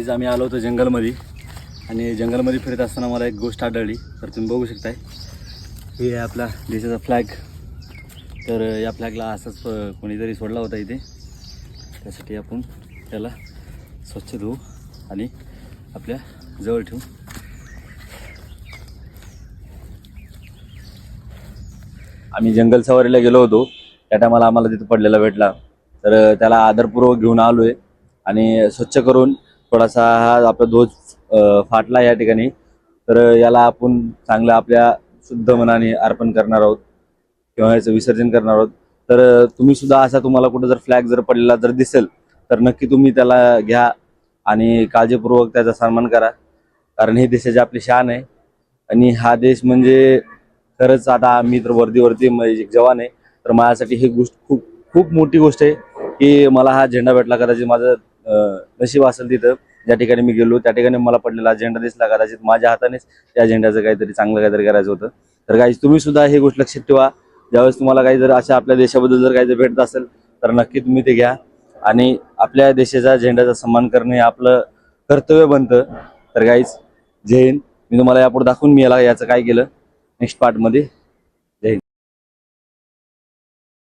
Guys आम्ही आलो होतो जंगलमध्ये आणि जंगलमध्ये फिरत असताना मला एक गोष्ट आढळली. तर तुम्ही बघू शकताय, हे आहे आपला देशाचा फ्लॅग. तर या फ्लॅगला असंच कोणीतरी सोडला होता इथे. त्यासाठी आपण त्याला स्वच्छ धुवू आणि आपल्या जवळ ठेवू. आम्ही जंगल सवारीला गेलो होतो, त्या टायमाला आम्हाला तिथे पडलेला भेटला. तर त्याला आदरपूर्वक घेऊन आलोय आणि स्वच्छ करून थोडासा हा आपला ध्वज फाटला या ठिकाणी. तर याला आपण चांगलं आपल्या शुद्ध मनाने अर्पण करणार आहोत किंवा याचं विसर्जन करणार आहोत. तर तुम्ही सुद्धा असा तुम्हाला कुठं जर फ्लॅग जर पडलेला जर दिसेल तर नक्की तुम्ही त्याला घ्या आणि काळजीपूर्वक त्याचा सन्मान करा. कारण हे देशाची आपली शान आहे आणि हा देश म्हणजे खरंच आता मी तर वर्दीवरती एक जवान आहे. तर माझ्यासाठी ही गोष्ट खूप खूप मोठी गोष्ट आहे की मला हा झेंडा भेटला. कदाचित माझं नशीब असेल तिथं ज्या ठिकाणी मी गेलो त्या ठिकाणी मला पडलेला झेंडा दिसला. कदाचित माझ्या हातानेच त्या झेंड्याचं काहीतरी चांगलं काहीतरी करायचं होतं. तर काही तुम्ही सुद्धा ही गोष्ट लक्षात ठेवा. ज्यावेळेस तुम्हाला काही जर अशा आपल्या देशाबद्दल जर काही जर भेटत असेल तर नक्की तुम्ही ते घ्या आणि आपल्या देशाच्या झेंड्याचा सन्मान करणे आपलं कर्तव्य बनतं. तर गाईज जय हिंद. मी तुम्हाला यापुढे दाखवून मी याला याचं काय केलं नेक्स्ट पार्टमध्ये.